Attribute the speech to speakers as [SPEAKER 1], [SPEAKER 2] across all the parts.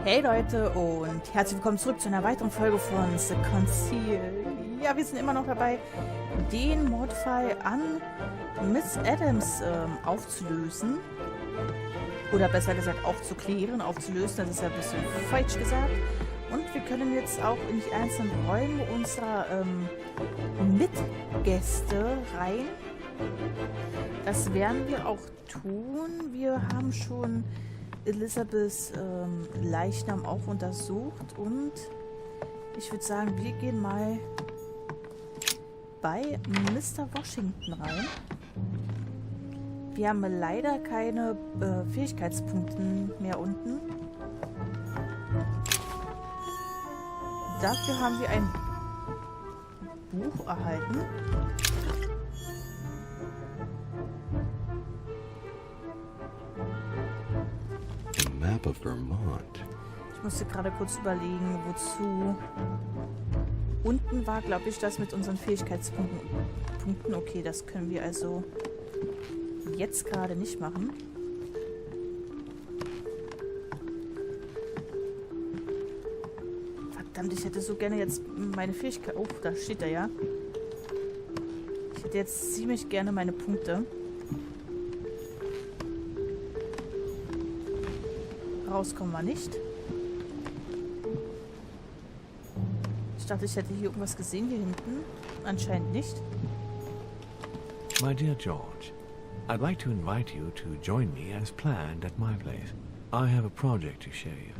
[SPEAKER 1] Hey Leute und herzlich willkommen zurück zu einer weiteren Folge von The Conceal. Ja, wir sind immer noch dabei, den Mordfall an Miss Adams aufzulösen. Oder besser gesagt aufzuklären, aufzulösen, das ist ja ein bisschen falsch gesagt. Und wir können jetzt auch in die einzelnen Räume unserer Mitgäste rein. Das werden wir auch tun. Wir haben schon Elizabeths Leichnam auch untersucht und ich würde sagen, wir gehen mal bei Mr. Washington rein. Wir haben leider keine Fähigkeitspunkte mehr unten. Dafür haben wir ein Buch erhalten.
[SPEAKER 2] Map of Vermont.
[SPEAKER 1] Ich musste gerade kurz überlegen, wozu. Unten war, glaube ich, das mit unseren Fähigkeitspunkten. Okay, das können wir also jetzt gerade nicht machen. Verdammt, ich hätte so gerne jetzt meine Fähigkeit... Oh, da steht er ja. Ich hätte jetzt ziemlich gerne meine Punkte. Rauskommen wir nicht. Ich dachte, ich hätte hier irgendwas gesehen, hier hinten. Anscheinend nicht.
[SPEAKER 3] My dear George, I'd like to invite you to join me as planned at my place. I have a project to show you.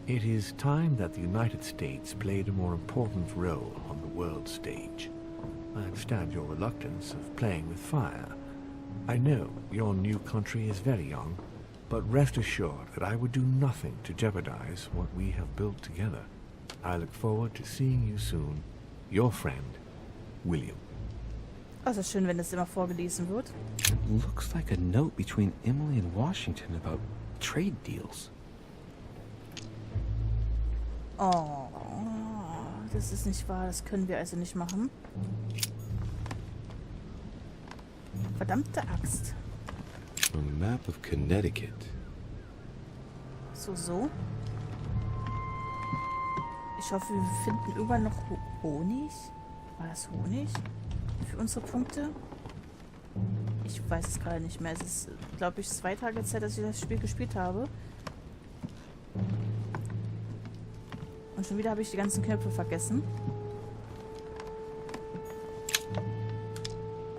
[SPEAKER 3] It is time that the United States played a more important role on the world stage. I understand your reluctance of playing with fire. I know your new country is very young, but rest assured that I would do nothing to jeopardize what we have built together. I look forward to seeing you soon. Your friend, William.
[SPEAKER 1] Also schön, wenn das immer vorgelesen wird.
[SPEAKER 2] It looks like a note between Emily and Washington about trade deals.
[SPEAKER 1] Oh, das ist nicht wahr. Das können wir also nicht machen. Verdammte Axt.
[SPEAKER 2] A map of Connecticut.
[SPEAKER 1] So. Ich hoffe, wir finden irgendwann noch Honig. War das Honig? Für unsere Punkte? Ich weiß es gerade nicht mehr. Es ist, glaube ich, 2 Tage Zeit, dass ich das Spiel gespielt habe. Und schon wieder habe ich die ganzen Knöpfe vergessen.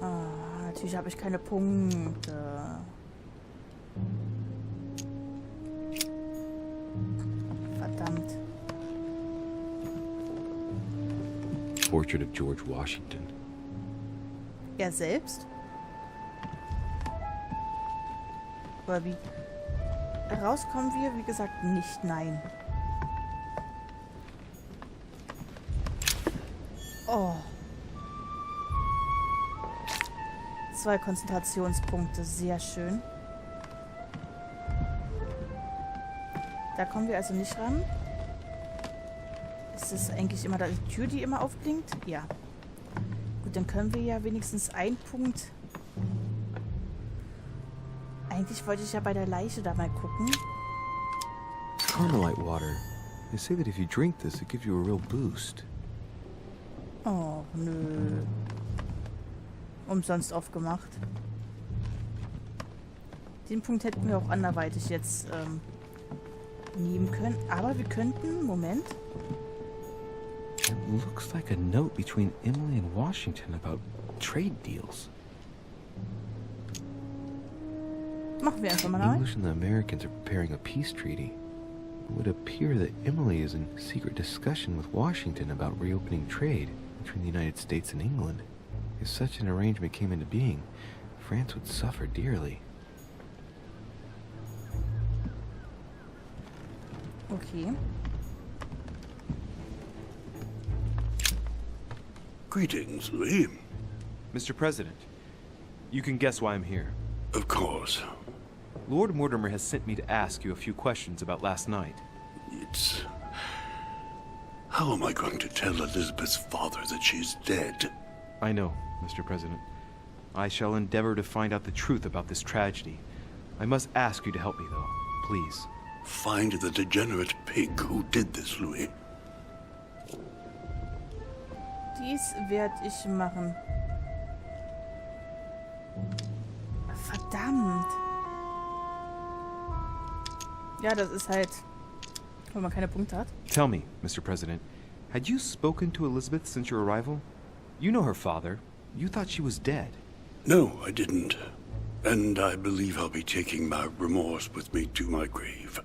[SPEAKER 1] Ah, natürlich habe ich keine Punkte. Verdammt.
[SPEAKER 2] Portrait of George Washington.
[SPEAKER 1] Er selbst? Oder wie? Rauskommen wir, wie gesagt, nicht. Nein. Oh. 2 Konzentrationspunkte. Sehr schön. Da kommen wir also nicht ran. Ist es eigentlich immer die Tür, die immer aufblinkt? Ja. Gut, dann können wir ja wenigstens einen Punkt... Eigentlich wollte ich ja bei der Leiche da mal gucken.
[SPEAKER 2] Carmelite water. They say that if you drink this, it gives you a real boost.
[SPEAKER 1] Oh, nö. Umsonst aufgemacht. Den Punkt hätten wir auch anderweitig jetzt nehmen können. Aber wir könnten... Moment.
[SPEAKER 2] It looks like a note between Emily and Washington about trade deals.
[SPEAKER 1] Machen wir einfach mal
[SPEAKER 2] The
[SPEAKER 1] rein.
[SPEAKER 2] English and the Americans are preparing a peace treaty. It would appear that Emily is in secret discussion with Washington about reopening trade between the United States and England. If such an arrangement came into being, France would suffer dearly.
[SPEAKER 1] Okay.
[SPEAKER 4] Greetings, Lee.
[SPEAKER 5] Mr. President, you can guess why I'm here.
[SPEAKER 4] Of course.
[SPEAKER 5] Lord Mortimer has sent me to ask you a few questions about last night.
[SPEAKER 4] It's... How am I going to tell Elizabeth's father that she's dead?
[SPEAKER 5] I know, Mr. President. I shall endeavor to find out the truth about this tragedy. I must ask you to help me, though. Please.
[SPEAKER 4] Find the degenerate pig who did this, Louis.
[SPEAKER 1] Dies werde ich machen. Verdammt. Ja, das ist halt, wenn man keine Punkte hat.
[SPEAKER 5] Tell me, Mr. President, had you spoken to Elizabeth since your arrival? You know her father. You thought she was dead.
[SPEAKER 4] No, I didn't. And I believe I'll be taking my remorse with me to my grave.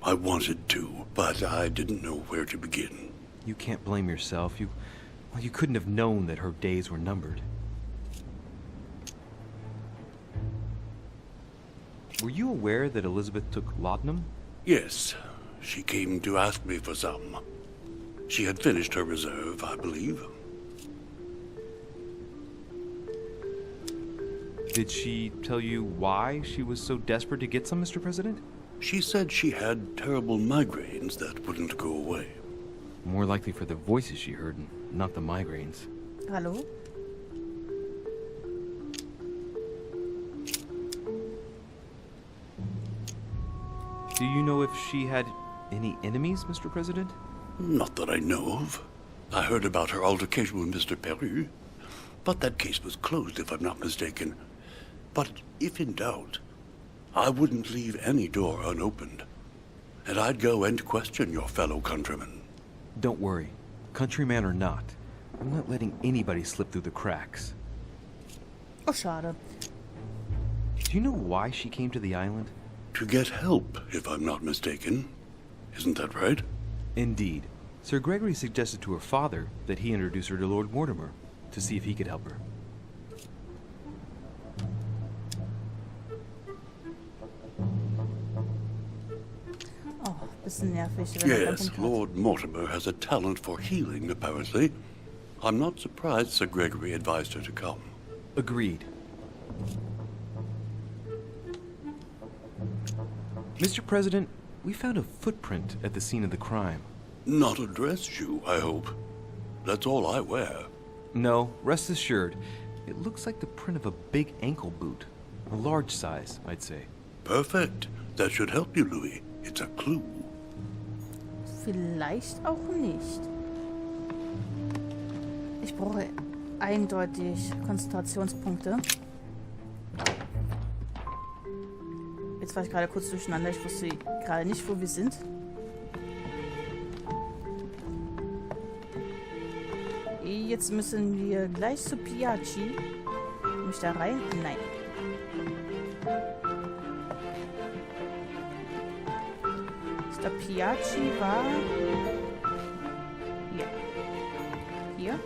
[SPEAKER 4] I wanted to, but I didn't know where to begin.
[SPEAKER 5] You can't blame yourself. You couldn't have known that her days were numbered. Were you aware that Elizabeth took laudanum?
[SPEAKER 4] Yes, she came to ask me for some. She had finished her reserve, I believe.
[SPEAKER 5] Did she tell you why she was so desperate to get some, Mr. President?
[SPEAKER 4] She said she had terrible migraines that wouldn't go away.
[SPEAKER 5] More likely for the voices she heard, not the migraines.
[SPEAKER 1] Hallo?
[SPEAKER 5] Do you know if she had any enemies, Mr. President?
[SPEAKER 4] Not that I know of. I heard about her altercation with Mr. Peru, but that case was closed, if I'm not mistaken. But if in doubt, I wouldn't leave any door unopened. And I'd go and question your fellow countrymen.
[SPEAKER 5] Don't worry. Countryman or not, I'm not letting anybody slip through the cracks.
[SPEAKER 1] Oh, schade.
[SPEAKER 5] Do you know why she came to the island?
[SPEAKER 4] To get help, if I'm not mistaken. Isn't that right?
[SPEAKER 5] Indeed. Sir Gregory suggested to her father that he introduce her to Lord Mortimer to see if he could help her.
[SPEAKER 1] Oh, bisschen nervig. Wenn man keinen
[SPEAKER 4] Yes,
[SPEAKER 1] Punkt hat.
[SPEAKER 4] Lord Mortimer has a talent for healing, apparently. I'm not surprised Sir Gregory advised her to come.
[SPEAKER 5] Agreed. Mr. President, we found a footprint at the scene of the crime.
[SPEAKER 4] Not a dress shoe, I hope. That's all I wear.
[SPEAKER 5] No, rest assured, it looks like the print of a big ankle boot. A large size, I'd say.
[SPEAKER 4] Perfect. That should help you, Louis. It's a clue.
[SPEAKER 1] Vielleicht auch nicht. Ich brauche eindeutig Konzentrationspunkte. Jetzt war ich gerade kurz durcheinander. Ich wusste gerade nicht, wo wir sind. Jetzt müssen wir gleich zu Piaggi. Komme ich da rein? Nein. Ich glaube, Piaggi war... Hier. Hier.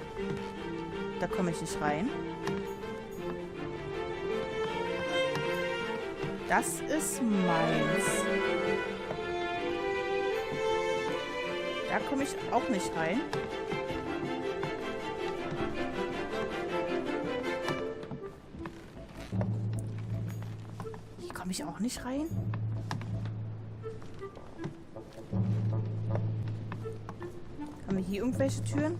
[SPEAKER 1] Da komme ich nicht rein. Das ist meins. Da komme ich auch nicht rein. Hier komme ich auch nicht rein. Haben wir hier irgendwelche Türen?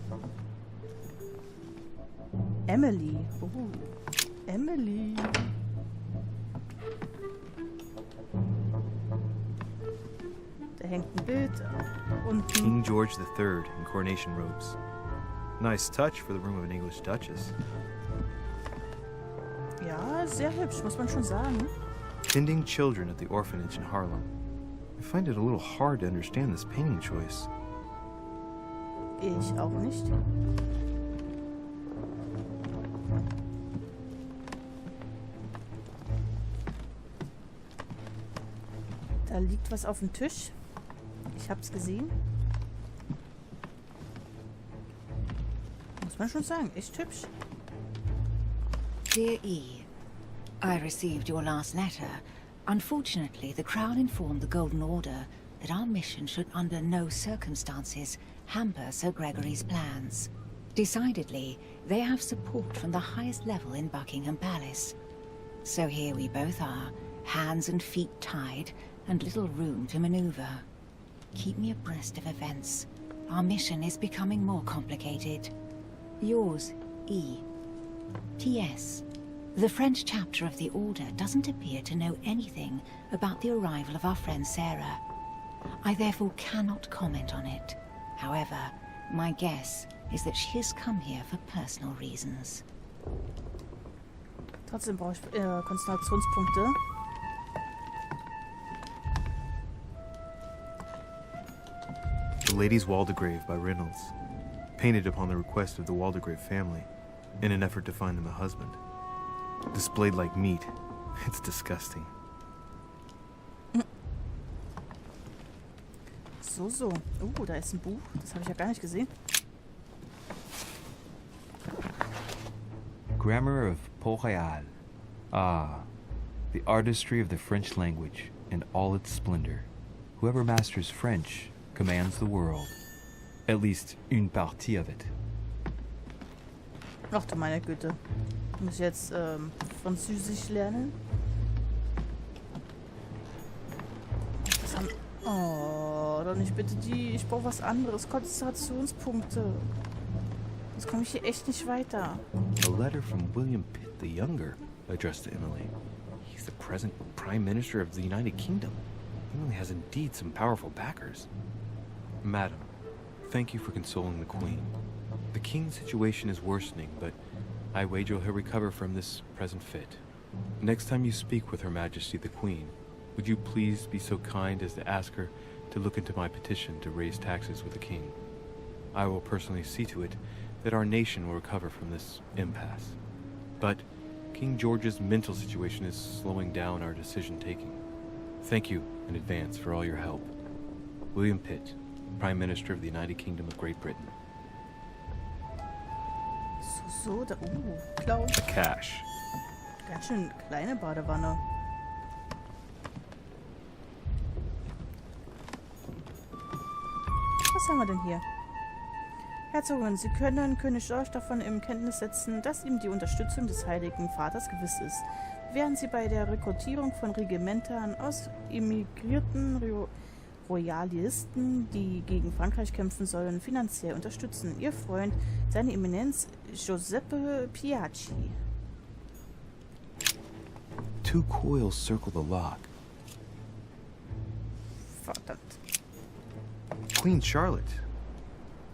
[SPEAKER 1] Emily. Oh. Emily. Da hängt ein Bild unten.
[SPEAKER 5] King George III in coronation robes. Nice touch for the room of an English duchess.
[SPEAKER 1] Ja, sehr hübsch, muss man schon sagen.
[SPEAKER 5] Tending children at the orphanage in Harlem. I find it a little hard to understand this painting choice.
[SPEAKER 1] Ich auch nicht. Da liegt was auf dem Tisch. Ich hab's gesehen. Muss man schon sagen, echt hübsch.
[SPEAKER 6] Dear E, I received your last letter. Unfortunately, the Crown informed the Golden Order that our mission should under no circumstances hamper Sir Gregory's plans. Decidedly, they have support from the highest level in Buckingham Palace. So here we both are, hands and feet tied, and little room to maneuver. Keep me abreast of events. Our mission is becoming more complicated. Yours, E. P.S. The French chapter of the Order doesn't appear to know anything about the arrival of our friend Sarah. I therefore cannot comment on it. However, my guess is that she has come here for personal reasons.
[SPEAKER 1] Trotzdem brauche ich Konzentrationspunkte.
[SPEAKER 2] The Lady's Waldegrave by Reynolds, painted upon the request of the Waldegrave family, in an effort to find them a husband. Displayed like meat. It's disgusting.
[SPEAKER 1] So. Da ist ein Buch. Das habe ich ja gar nicht gesehen.
[SPEAKER 5] Grammar of Port-Royal. Ah, the artistry of the French language and all its splendor. Whoever masters French commands the world. At least une partie of it.
[SPEAKER 1] Ach du meine Güte. Muss ich jetzt Französisch lernen? Oh, doch nicht bitte die. Ich brauche was anderes. Konzentrationspunkte. Sonst komme ich hier echt nicht weiter.
[SPEAKER 2] A letter from William Pitt the Younger, addressed to Emily. He's the present Prime Minister of the United Kingdom. Emily has indeed some powerful backers. Madam, thank you for consoling the Queen. The King's situation is worsening, but I wager he'll recover from this present fit. Next time you speak with Her Majesty the Queen, would you please be so kind as to ask her to look into my petition to raise taxes with the King? I will personally see to it that our nation will recover from this impasse. But King George's mental situation is slowing down our decision-taking. Thank you in advance for all your help. William Pitt, Prime Minister of the United Kingdom of Great Britain.
[SPEAKER 1] Da. Klau.
[SPEAKER 2] Cash.
[SPEAKER 1] Ganz schön kleine Badewanne. Was haben wir denn hier? Herzogin, Sie können König George davon in Kenntnis setzen, dass ihm die Unterstützung des Heiligen Vaters gewiss ist, während Sie bei der Rekrutierung von Regimentern aus emigrierten Royalisten, die gegen Frankreich kämpfen sollen, finanziell unterstützen. Ihr Freund, seine Eminenz Giuseppe Piaggi.
[SPEAKER 2] 2 coils circle the lock.
[SPEAKER 1] Verdammt.
[SPEAKER 2] Queen Charlotte.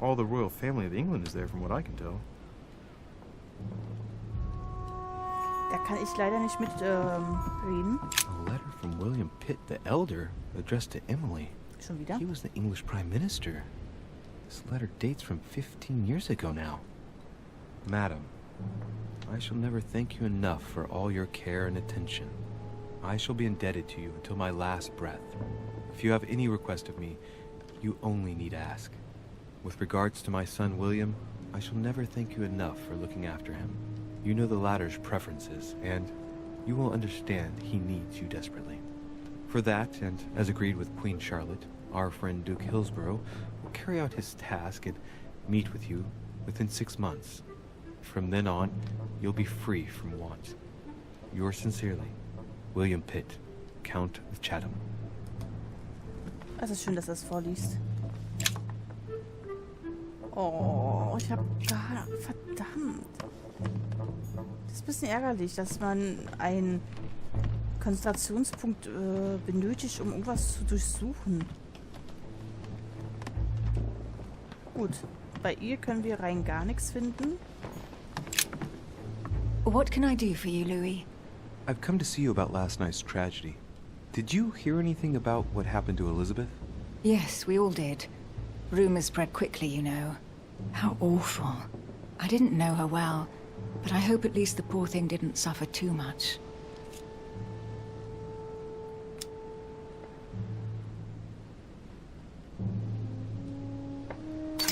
[SPEAKER 2] All the royal family of England is there from what I can tell.
[SPEAKER 1] Da kann ich leider nicht mit reden.
[SPEAKER 2] A letter from William Pitt the Elder addressed to Emily.
[SPEAKER 1] Schon wieder?
[SPEAKER 2] He was the English Prime Minister. This letter dates from 15 years ago now. Madam, I shall never thank you enough for all your care and attention. I shall be indebted to you until my last breath. If you have any request of me, you only need ask. With regards to my son William, I shall never thank you enough for looking after him. You know the latter's preferences, and you will understand he needs you desperately. For that, and as agreed with Queen Charlotte, our friend Duke Hillsborough will carry out his task and meet with you within 6 months. From then on, you'll be free from want. Yours sincerely, William Pitt, Count of Chatham.
[SPEAKER 1] Es ist schön, dass er es vorliest. Oh, ich hab gar... Verdammt. Das ist ein bisschen ärgerlich, dass man einen Konzentrationspunkt benötigt, um irgendwas zu durchsuchen. Gut, bei ihr können wir rein gar nichts finden.
[SPEAKER 6] What can I do for you, Louis?
[SPEAKER 2] I've come to see you about last night's tragedy. Did you hear anything about what happened to Elizabeth?
[SPEAKER 6] Yes, we all did. Rumors spread quickly, you know. How awful. I didn't know her well, but I hope at least the poor thing didn't suffer too much.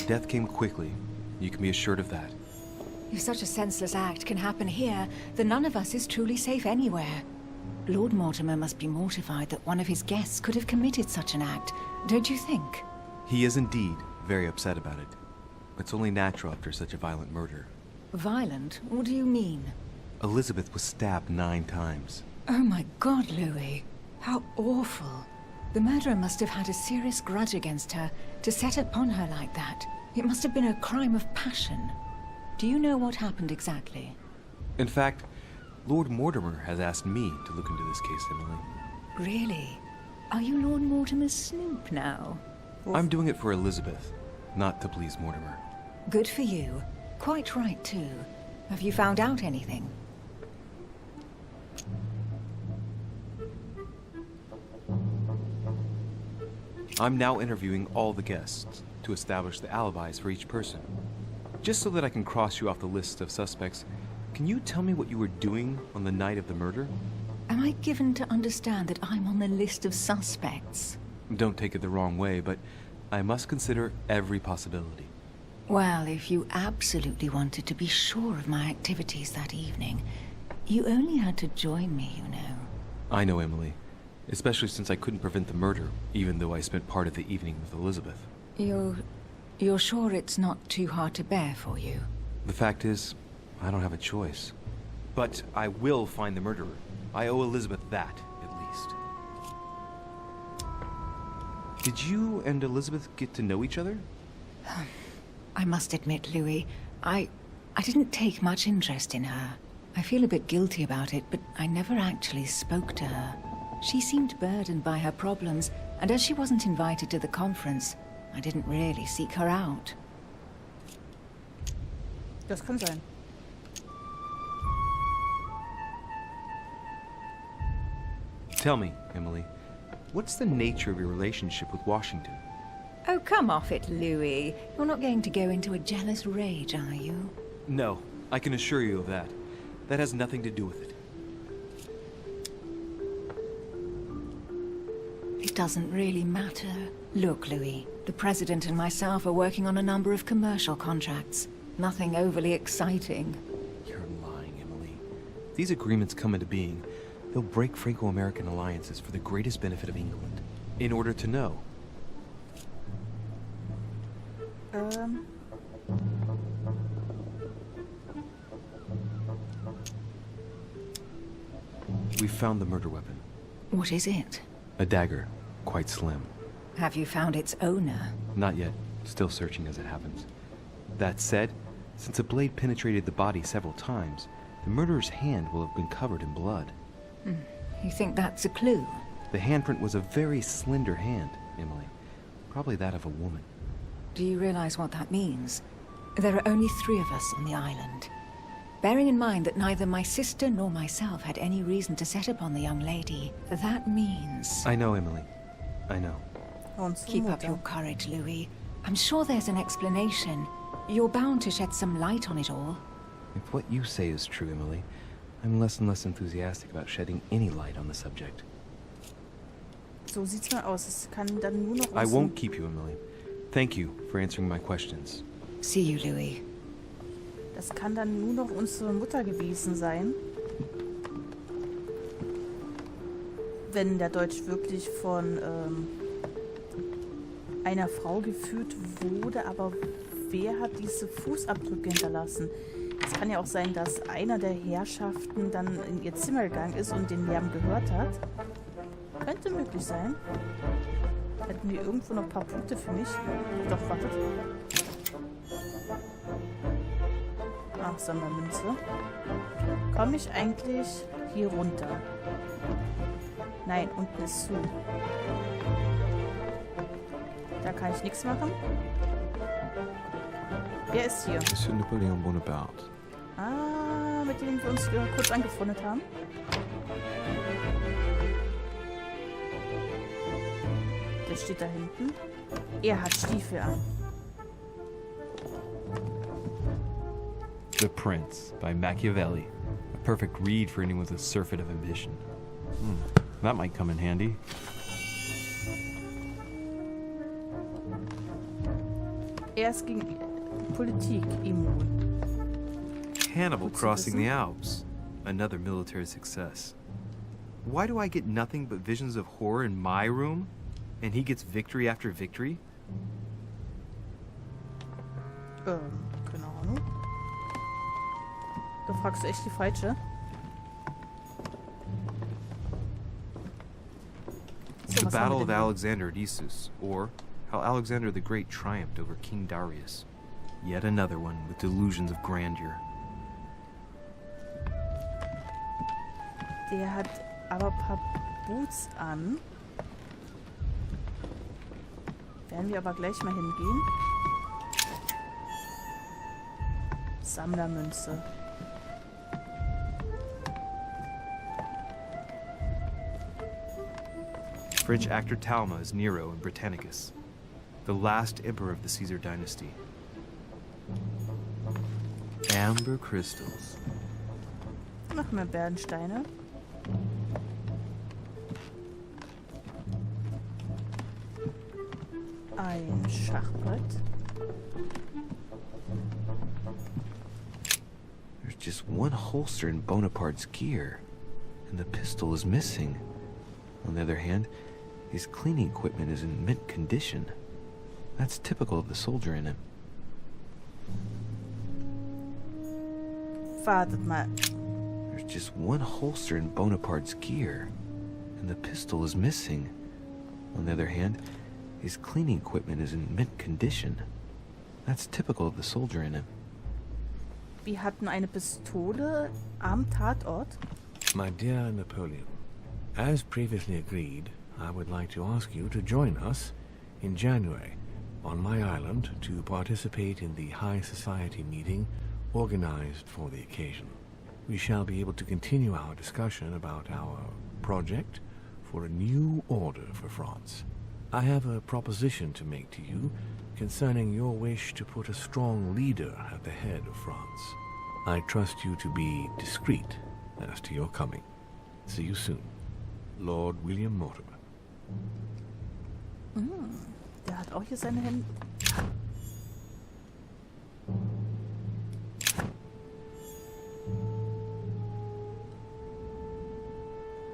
[SPEAKER 2] Death came quickly. You can be assured of that.
[SPEAKER 6] If such a senseless act can happen here, then none of us is truly safe anywhere. Lord Mortimer must be mortified that one of his guests could have committed such an act, don't you think?
[SPEAKER 2] He is indeed very upset about it. It's only natural after such a violent murder.
[SPEAKER 6] Violent? What do you mean?
[SPEAKER 2] Elizabeth was stabbed 9 times.
[SPEAKER 6] Oh my God, Louis. How awful. The murderer must have had a serious grudge against her to set upon her like that. It must have been a crime of passion. Do you know what happened exactly?
[SPEAKER 2] In fact, Lord Mortimer has asked me to look into this case, Emily.
[SPEAKER 6] Really? Are you Lord Mortimer's snoop now?
[SPEAKER 5] I'm doing it for Elizabeth, not to please Mortimer.
[SPEAKER 6] Good for you. Quite right, too. Have you found out anything?
[SPEAKER 5] I'm now interviewing all the guests to establish the alibis for each person. Just so that I can cross you off the list of suspects, can you tell me what you were doing on the night of the murder?
[SPEAKER 6] Am I given to understand that I'm on the list of suspects?
[SPEAKER 5] Don't take it the wrong way, but I must consider every possibility.
[SPEAKER 6] Well, if you absolutely wanted to be sure of my activities that evening, you only had to join me, you know.
[SPEAKER 5] I know, Emily. Especially since I couldn't prevent the murder, even though I spent part of the evening with Elizabeth.
[SPEAKER 6] You're sure it's not too hard to bear for you?
[SPEAKER 5] The fact is, I don't have a choice. But I will find the murderer. I owe Elizabeth that, at least. Did you and Elizabeth get to know each other?
[SPEAKER 6] I must admit, Louis, I didn't take much interest in her. I feel a bit guilty about it, but I never actually spoke to her. She seemed burdened by her problems, and as she wasn't invited to the conference, I didn't really seek her out.
[SPEAKER 1] Das kann sein.
[SPEAKER 5] Tell me, Emily, what's the nature of your relationship with Washington?
[SPEAKER 6] Oh, come off it, Louis. You're not going to go into a jealous rage, are you?
[SPEAKER 5] No, I can assure you of that. That has nothing to do with it.
[SPEAKER 6] It doesn't really matter. Look, Louis, the President and myself are working on a number of commercial contracts. Nothing overly exciting.
[SPEAKER 5] You're lying, Emily. If these agreements come into being, they'll break Franco-American alliances for the greatest benefit of England. In order to know. We found the murder weapon.
[SPEAKER 6] What is it?
[SPEAKER 5] A dagger, quite slim.
[SPEAKER 6] Have you found its owner?
[SPEAKER 5] Not yet. Still searching as it happens. That said, since the blade penetrated the body several times, the murderer's hand will have been covered in blood.
[SPEAKER 6] You think that's a clue?
[SPEAKER 5] The handprint was a very slender hand, Emily. Probably that of a woman.
[SPEAKER 6] Do you realize what that means? There are only 3 of us on the island. Bearing in mind that neither my sister nor myself had any reason to set upon the young lady, that means...
[SPEAKER 5] I know, Emily. I know.
[SPEAKER 6] Keep up your courage, Louis. I'm sure there's an explanation. You're bound to shed some light on it all.
[SPEAKER 5] If what you say is true, Emily, I'm less and less enthusiastic about shedding any light on the subject.
[SPEAKER 1] So sieht's mal aus. Es kann dann nur noch
[SPEAKER 5] I won't keep you, Emily. Thank you for answering my questions.
[SPEAKER 6] See you, Louis.
[SPEAKER 1] Das kann dann nur noch unsere Mutter gewesen sein. Wenn der Deutsch wirklich von einer Frau geführt wurde, aber wer hat diese Fußabdrücke hinterlassen? Es kann ja auch sein, dass einer der Herrschaften dann in ihr Zimmer gegangen ist und den Lärm gehört hat. Könnte möglich sein. Hätten wir irgendwo noch ein paar Punkte für mich? Doch, wartet. Ach, Sondermünze. Komme ich eigentlich hier runter? Nein, unten ist zu. Da kann ich nichts machen. Wer ist hier?
[SPEAKER 2] Monsieur Napoleon Bonaparte.
[SPEAKER 1] Ah, mit dem wir uns kurz angefreundet haben. Der steht da hinten. Er hat Stiefel an.
[SPEAKER 5] The Prince by Machiavelli. A perfect read for anyone with a surfeit of ambition. That might come in handy.
[SPEAKER 1] Er ist gegen Politik immun.
[SPEAKER 5] Hannibal crossing the Alps. Another military success. Why do I get nothing but visions of horror in my room? And he gets victory after victory?
[SPEAKER 1] Keine Ahnung. Da fragst du echt die falsche. So,
[SPEAKER 5] The
[SPEAKER 1] was haben wir
[SPEAKER 5] Battle
[SPEAKER 1] denn
[SPEAKER 5] of
[SPEAKER 1] hier?
[SPEAKER 5] Alexander at Issus, or how Alexander the Great triumphed over King Darius. Yet another one with delusions of grandeur.
[SPEAKER 1] Der hat aber ein paar Boots an. Werden wir aber gleich mal hingehen. Sammlermünze.
[SPEAKER 5] French actor Talma is Nero in Britannicus, the last emperor of the Caesar dynasty. Amber crystals.
[SPEAKER 1] Noch mehr Bernsteine. Ein Schachbrett.
[SPEAKER 2] There's just one holster in Bonaparte's gear, and the pistol is missing. On the other hand, his cleaning equipment is in mint condition. That's typical of the soldier in him.
[SPEAKER 1] Wartet mal.
[SPEAKER 2] There's just one holster in Bonaparte's gear, and the pistol is missing. On the other hand, his cleaning equipment is in mint condition. That's typical of the soldier in him.
[SPEAKER 1] Wir hatten eine Pistole am Tatort.
[SPEAKER 3] My dear Napoleon, as previously agreed, I would like to ask you to join us in January on my island to participate in the High Society meeting organized for the occasion. We shall be able to continue our discussion about our project for a new order for France. I have a proposition to make to you concerning your wish to put a strong leader at the head of France. I trust you to be discreet as to your coming. See you soon. Lord William Mortimer.
[SPEAKER 1] Der hat auch hier seine Hände.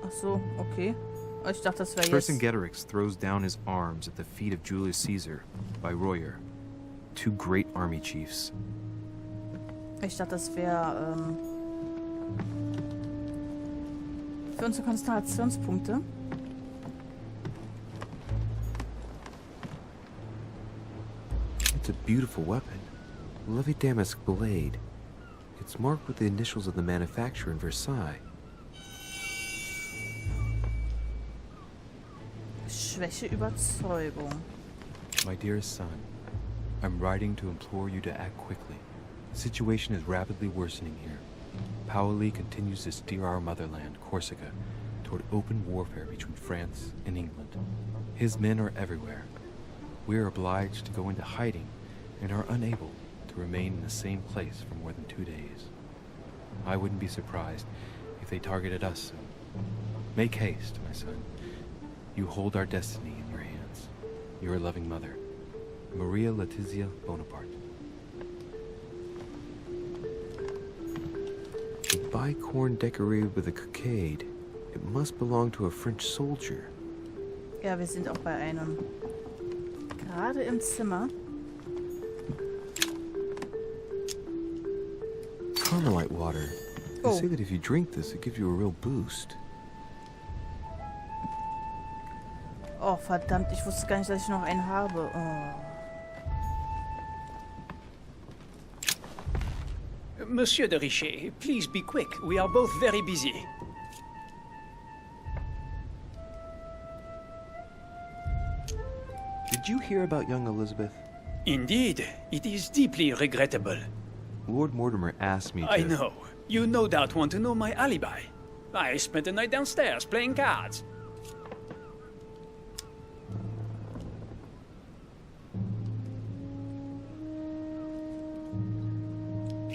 [SPEAKER 1] Ach so, okay. Ich dachte, das wäre jetzt...
[SPEAKER 5] Vercingetorix throws down his arms at the feet of Julius Caesar by Royer, two great army chiefs.
[SPEAKER 1] Ich dachte, das wäre für unsere Konzentrationspunkte.
[SPEAKER 2] It's a beautiful weapon. Lovely damask blade. It's marked with the initials of the manufacturer in Versailles.
[SPEAKER 1] Schwäche Überzeugung.
[SPEAKER 5] My dearest son, I'm writing to implore you to act quickly. The situation is rapidly worsening here. Paoli continues to steer our motherland, Corsica, toward open warfare between France and England. His men are everywhere. We are obliged to go into hiding and are unable to remain in the same place for more than 2 days. I wouldn't be surprised if they targeted us soon. Make haste, my son. You hold our destiny in your hands. Your loving mother, Maria Letizia Bonaparte.
[SPEAKER 2] The bicorn decorated with a cockade. It must belong to a French soldier.
[SPEAKER 1] Ja, wir sind auch bei einem. Gerade im Zimmer.
[SPEAKER 2] Carmelite water. They
[SPEAKER 1] Oh.
[SPEAKER 2] say that if you drink this, it gives you a real boost.
[SPEAKER 1] Oh, verdammt, ich wusste gar nicht, dass ich noch einen habe. Oh.
[SPEAKER 7] Monsieur de Richet, please be quick. We are both very busy.
[SPEAKER 2] Did you hear about young Elizabeth?
[SPEAKER 7] Indeed, it is deeply regrettable.
[SPEAKER 2] Lord Mortimer asked me to...
[SPEAKER 7] I know. You no doubt want to know my alibi. I spent the night downstairs playing cards.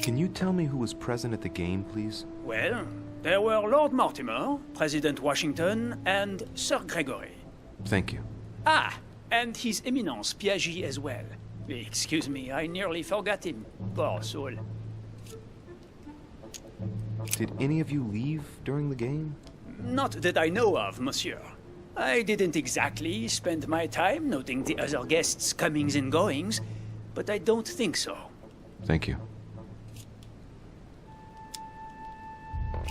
[SPEAKER 2] Can you tell me who was present at the game, please?
[SPEAKER 7] Well, there were Lord Mortimer, President Washington, and Sir Gregory.
[SPEAKER 2] Thank you.
[SPEAKER 7] Ah, and His Eminence Piaget as well. Excuse me, I nearly forgot him. Poor soul.
[SPEAKER 2] Did any of you leave during the game?
[SPEAKER 7] Not that I know of, monsieur. I didn't exactly spend my time noting the other guests' comings and goings, but I don't think so.
[SPEAKER 2] Thank you.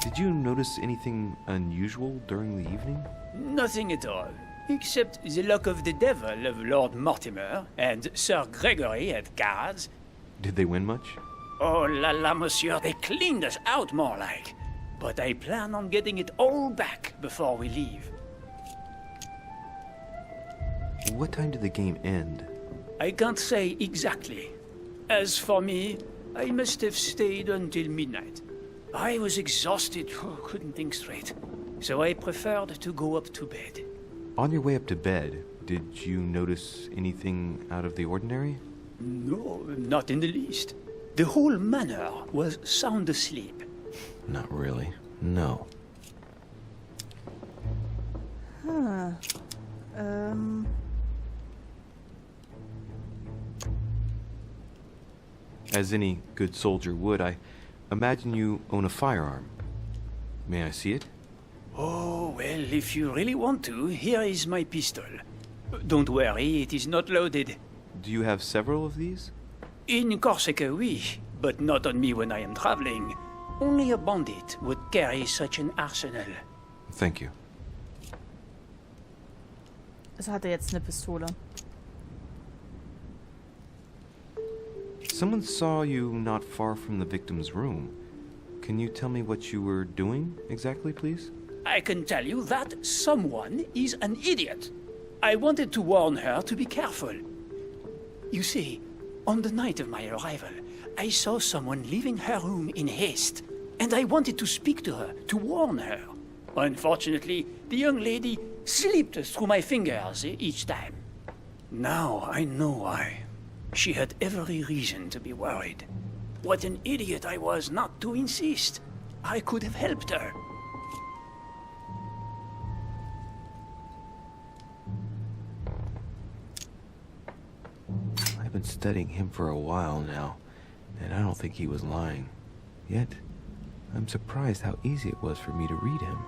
[SPEAKER 2] Did you notice anything unusual during the evening?
[SPEAKER 7] Nothing at all, except the luck of the devil of Lord Mortimer and Sir Gregory at cards.
[SPEAKER 2] Did they win much?
[SPEAKER 7] Oh la la, monsieur, they cleaned us out more like. But I plan on getting it all back before we leave.
[SPEAKER 2] What time did the game end?
[SPEAKER 7] I can't say exactly. As for me, I must have stayed until midnight. I was exhausted, couldn't think straight. So I preferred to go up to bed.
[SPEAKER 2] On your way up to bed, did you notice anything out of the ordinary?
[SPEAKER 7] No, not in the least. The whole manor was sound asleep.
[SPEAKER 2] Not really. No.
[SPEAKER 1] Huh.
[SPEAKER 2] As any good soldier would, I imagine you own a firearm. May I see it?
[SPEAKER 7] Oh, well, if you really want to, here is my pistol. Don't worry, it is not loaded.
[SPEAKER 2] Do you have several of these?
[SPEAKER 7] In Corsica, oui, but not on me when I am traveling. Only a bandit would carry such an arsenal.
[SPEAKER 2] Thank you.
[SPEAKER 1] Also hat er jetzt eine Pistole.
[SPEAKER 2] Someone saw you not far from the victim's room. Can you tell me what you were doing exactly, please?
[SPEAKER 7] I can tell you that someone is an idiot. I wanted to warn her to be careful. You see, on the night of my arrival, I saw someone leaving her room in haste, and I wanted to speak to her, to warn her. Unfortunately, the young lady slipped through my fingers each time. Now I know why. She had every reason to be worried. What an idiot I was not to insist. I could have helped her.
[SPEAKER 2] I've been studying him for a while now, and I don't think he was lying. Yet, I'm surprised how easy it was for me to read him.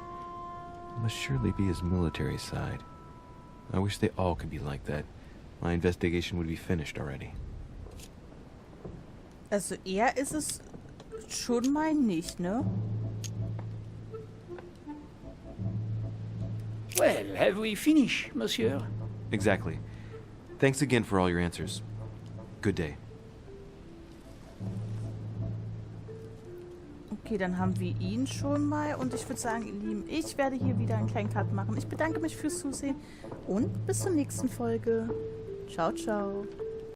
[SPEAKER 2] It must surely be his military side. I wish they all could be like that. My investigation would be finished already.
[SPEAKER 1] Also er ist es schon mal nicht, ne?
[SPEAKER 7] Well, have we finished, monsieur?
[SPEAKER 2] Exactly. Thanks again for all your answers. Good day.
[SPEAKER 1] Okay, dann haben wir ihn schon mal und ich würde sagen, ihr Lieben, ich werde hier wieder einen kleinen Cut machen. Ich bedanke mich fürs Zusehen und bis zur nächsten Folge. Ciao, ciao.